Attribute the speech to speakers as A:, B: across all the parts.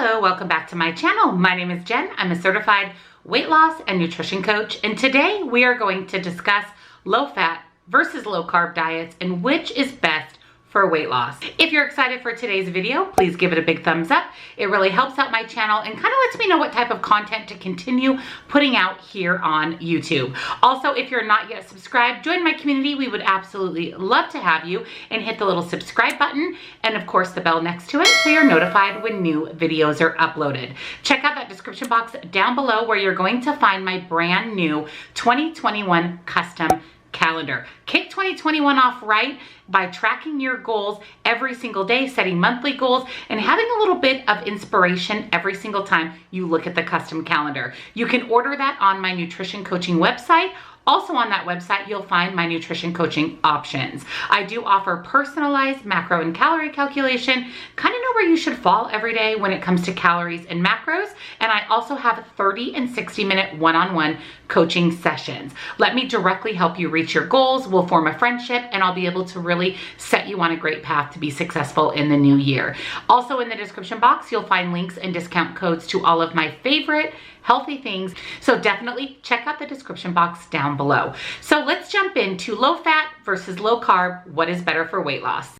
A: Hello, welcome back to my channel. My name is Jen. I'm a certified weight loss and nutrition coach, and today we are going to discuss low fat versus low carb diets and which is best for weight loss. If you're excited for today's video, please give it a big thumbs up. It really helps out my channel and kind of lets me know what type of content to continue putting out here on YouTube. Also, if you're not yet subscribed, join my community. We would absolutely love to have you, and hit the little subscribe button and of course the bell next to it so you're notified when new videos are uploaded. Check out that description box down below where you're going to find my brand new 2021 custom calendar. Kick 2021 off right by tracking your goals every single day, setting monthly goals, and having a little bit of inspiration every single time you look at the custom calendar. You can order that on my nutrition coaching website. Also on that website, you'll find my nutrition coaching options. I do offer personalized macro and calorie calculation, kind of know where you should fall every day when it comes to calories and macros. And I also have 30 and 60-minute one-on-one coaching sessions. Let me directly help you reach your goals. We'll form a friendship and I'll be able to really set you on a great path to be successful in the new year. Also in the description box, you'll find links and discount codes to all of my favorite healthy things. So definitely check out the description box down below. So let's jump into low fat versus low carb. What is better for weight loss?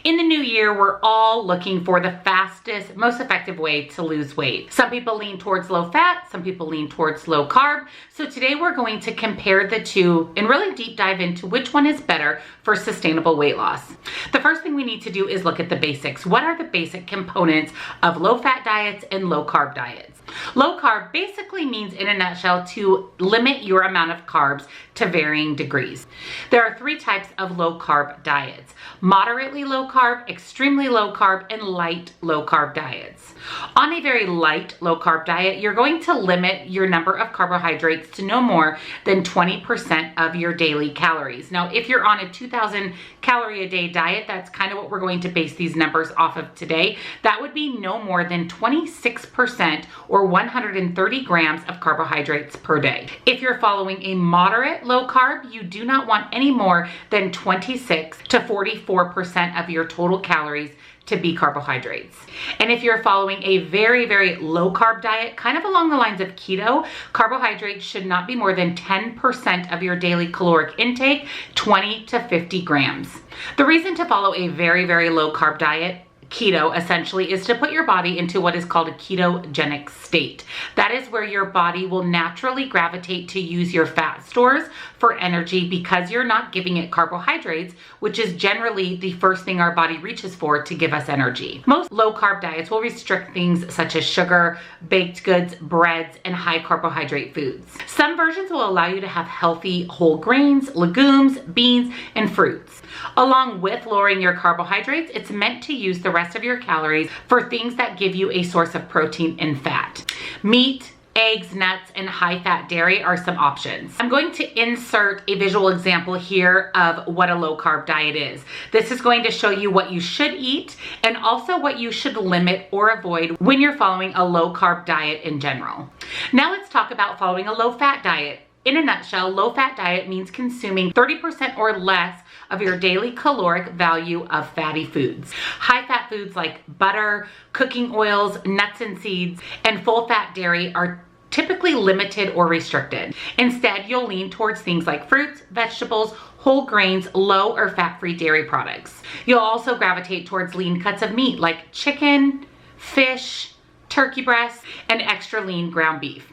A: In the new year, we're all looking for the fastest, most effective way to lose weight. Some people lean towards low fat, some people lean towards low carb. So today we're going to compare the two and really deep dive into which one is better for sustainable weight loss. The first thing we need to do is look at the basics. What are the basic components of low fat diets and low carb diets? Low carb basically means, in a nutshell, to limit your amount of carbs to varying degrees. There are three types of low carb diets: moderately low carb, extremely low carb, and light low carb diets. On a very light low carb diet, you're going to limit your number of carbohydrates to no more than 20% of your daily calories. Now, if you're on a 2,000 calorie a day diet, that's kind of what we're going to base these numbers off of today. That would be no more than 26% or 130 grams of carbohydrates per day. If you're following a moderate low carb, you do not want any more than 26 to 44% of your total calories to be carbohydrates. And if you're following a very, very low carb diet, kind of along the lines of keto, carbohydrates should not be more than 10% of your daily caloric intake, 20 to 50 grams. The reason to follow a very, very low carb diet, keto, essentially, is to put your body into what is called a ketogenic state. That is where your body will naturally gravitate to use your fat stores for energy because you're not giving it carbohydrates, which is generally the first thing our body reaches for to give us energy. Most low carb diets will restrict things such as sugar, baked goods, breads, and high carbohydrate foods. Some versions will allow you to have healthy whole grains, legumes, beans, and fruits. Along with lowering your carbohydrates, it's meant to use the rest of your calories for things that give you a source of protein and fat. Meat, eggs, nuts, and high-fat dairy are some options. I'm going to insert a visual example here of what a low-carb diet is. This is going to show you what you should eat and also what you should limit or avoid when you're following a low-carb diet in general. Now let's talk about following a low-fat diet. In a nutshell, low-fat diet means consuming 30% or less of your daily caloric value of fatty foods. High-fat foods like butter, cooking oils, nuts and seeds, and full-fat dairy are typically limited or restricted. Instead, you'll lean towards things like fruits, vegetables, whole grains, low or fat-free dairy products. You'll also gravitate towards lean cuts of meat like chicken, fish, turkey breasts, and extra lean ground beef.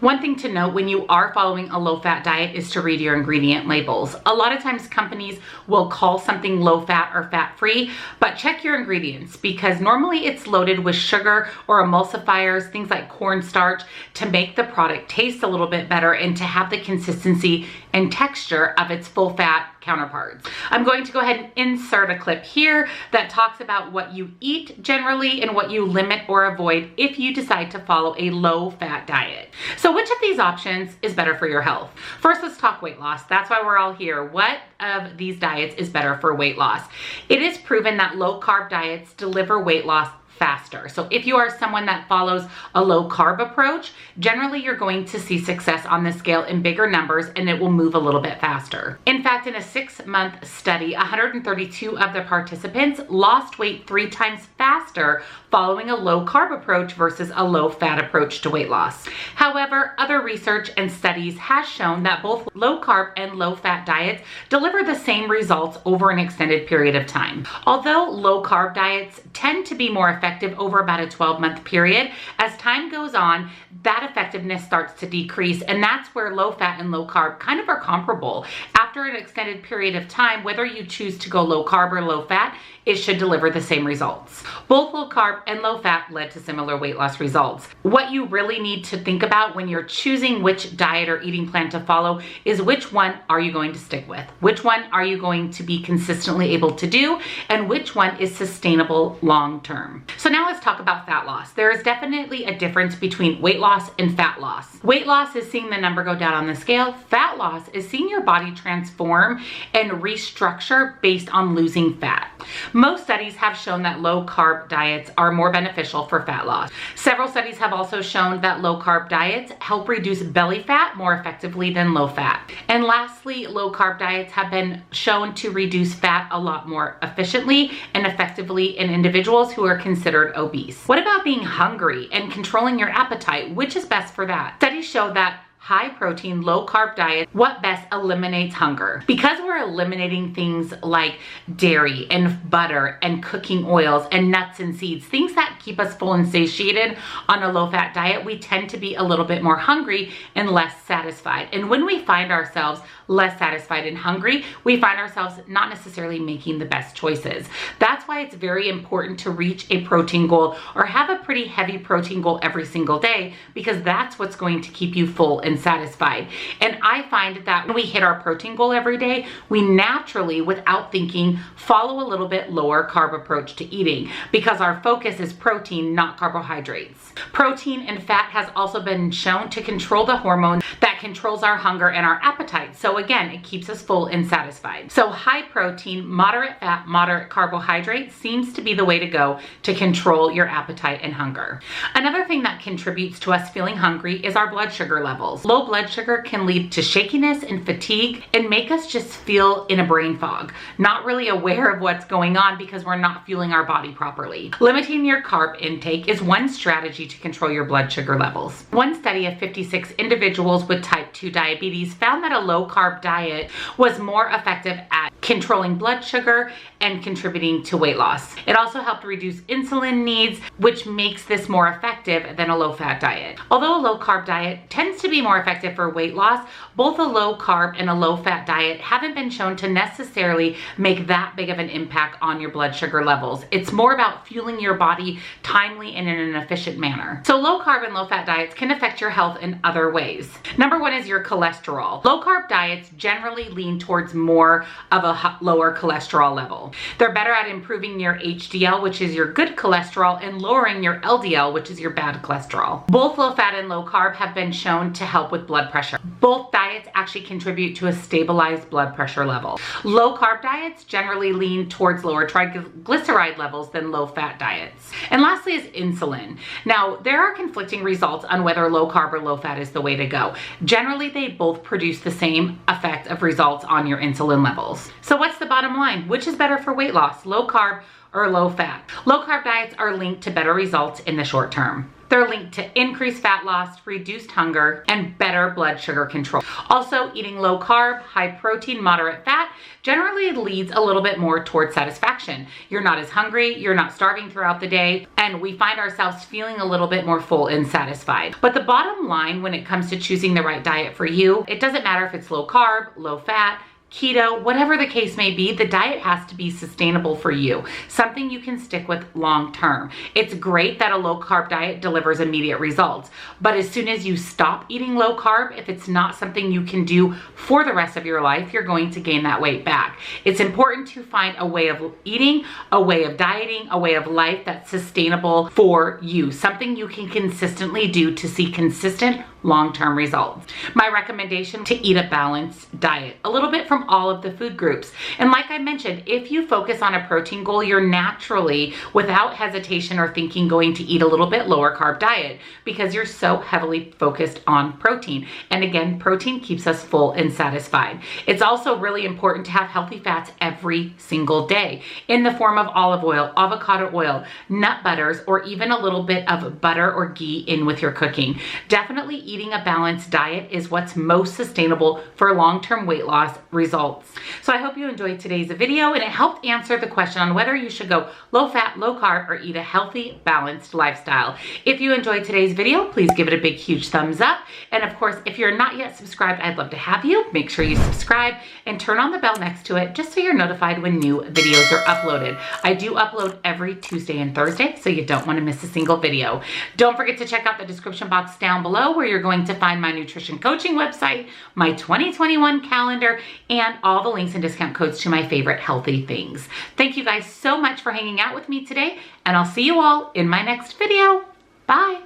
A: One thing to note when you are following a low-fat diet is to read your ingredient labels. A lot of times companies will call something low-fat or fat-free, but check your ingredients because normally it's loaded with sugar or emulsifiers, things like cornstarch, to make the product taste a little bit better and to have the consistency and texture of its full-fat counterparts. I'm going to go ahead and insert a clip here that talks about what you eat generally and what you limit or avoid if you decide to follow a low-fat diet. So which of these options is better for your health? First, let's talk weight loss. That's why we're all here. What of these diets is better for weight loss? It is proven that low-carb diets deliver weight loss faster. So if you are someone that follows a low carb approach, generally you're going to see success on the scale in bigger numbers and it will move a little bit faster. In fact, in a 6-month study, 132 of the participants lost weight 3 times faster following a low carb approach versus a low fat approach to weight loss. However, other research and studies has shown that both low carb and low fat diets deliver the same results over an extended period of time. Although low carb diets tend to be more effective over about a 12-month period, as time goes on, that effectiveness starts to decrease, and that's where low fat and low carb kind of are comparable. After an extended period of time, whether you choose to go low carb or low fat, it should deliver the same results. Both low carb and low fat led to similar weight loss results. What you really need to think about when you're choosing which diet or eating plan to follow is which one are you going to stick with? Which one are you going to be consistently able to do? And which one is sustainable long term? So now let's talk about fat loss. There is definitely a difference between weight loss and fat loss. Weight loss is seeing the number go down on the scale. Fat loss is seeing your body transform and restructure based on losing fat. Most studies have shown that low carb diets are more beneficial for fat loss. Several studies have also shown that low carb diets help reduce belly fat more effectively than low fat. And lastly, low carb diets have been shown to reduce fat a lot more efficiently and effectively in individuals who are considered obese. What about being hungry and controlling your appetite? Which is best for that? Studies show that high protein, low carb diet, what best eliminates hunger. Because we're eliminating things like dairy and butter and cooking oils and nuts and seeds, things that keep us full and satiated on a low fat diet, we tend to be a little bit more hungry and less satisfied. And when we find ourselves less satisfied and hungry, we find ourselves not necessarily making the best choices. That's why it's very important to reach a protein goal or have a pretty heavy protein goal every single day, because that's what's going to keep you full and satisfied. And I find that when we hit our protein goal every day, we naturally, without thinking, follow a little bit lower carb approach to eating because our focus is protein, not carbohydrates. Protein and fat has also been shown to control the hormone that controls our hunger and our appetite. So again, it keeps us full and satisfied. So high protein, moderate fat, moderate carbohydrate seems to be the way to go to control your appetite and hunger. Another thing that contributes to us feeling hungry is our blood sugar levels. Low blood sugar can lead to shakiness and fatigue and make us just feel in a brain fog, not really aware of what's going on because we're not fueling our body properly. Limiting your carb intake is one strategy to control your blood sugar levels. One study of 56 individuals with type 2 diabetes found that a low carb diet was more effective at controlling blood sugar and contributing to weight loss. It also helped reduce insulin needs, which makes this more effective than a low fat diet. Although a low carb diet tends to be more effective for weight loss, both a low carb and a low fat diet haven't been shown to necessarily make that big of an impact on your blood sugar levels. It's more about fueling your body timely and in an efficient manner. So low carb and low fat diets can affect your health in other ways. Number one is your cholesterol. Low carb diets generally lean towards more of a lower cholesterol level. They're better at improving your HDL, which is your good cholesterol, and lowering your LDL, which is your bad cholesterol. Both low fat and low carb have been shown to help with blood pressure. Both diets actually contribute to a stabilized blood pressure level. Low carb diets generally lean towards lower triglyceride levels than low fat diets. And lastly is insulin. Now, there are conflicting results on whether low carb or low fat is the way to go. Generally, they both produce the same effect of results on your insulin levels. So what's the bottom line? Which is better for weight loss, low carb or low fat? Low carb diets are linked to better results in the short term. They're linked to increased fat loss, reduced hunger, and better blood sugar control. Also, eating low carb, high protein, moderate fat generally leads a little bit more towards satisfaction. You're not as hungry, you're not starving throughout the day, and we find ourselves feeling a little bit more full and satisfied. But the bottom line when it comes to choosing the right diet for you, it doesn't matter if it's low carb, low fat, keto, whatever the case may be, the diet has to be sustainable for you, something you can stick with long term. It's great that a low carb diet delivers immediate results, but as soon as you stop eating low carb, if it's not something you can do for the rest of your life, you're going to gain that weight back. It's important to find a way of eating, a way of dieting, a way of life that's sustainable for you, something you can consistently do to see consistent long-term results. My recommendation: to eat a balanced diet, a little bit from from all of the food groups. And like I mentioned, if you focus on a protein goal, you're naturally, without hesitation or thinking, going to eat a little bit lower carb diet because you're so heavily focused on protein. And again, protein keeps us full and satisfied. It's also really important to have healthy fats every single day in the form of olive oil, avocado oil, nut butters, or even a little bit of butter or ghee in with your cooking. Definitely eating a balanced diet is what's most sustainable for long-term weight loss results. So I hope you enjoyed today's video and it helped answer the question on whether you should go low fat, low carb, or eat a healthy, balanced lifestyle. If you enjoyed today's video, please give it a big, huge thumbs up. And of course, if you're not yet subscribed, I'd love to have you. Make sure you subscribe and turn on the bell next to it just so you're notified when new videos are uploaded. I do upload every Tuesday and Thursday, so you don't want to miss a single video. Don't forget to check out the description box down below where you're going to find my nutrition coaching website, my 2021 calendar, and all the links and discount codes to my favorite healthy things. Thank you guys so much for hanging out with me today, and I'll see you all in my next video. Bye.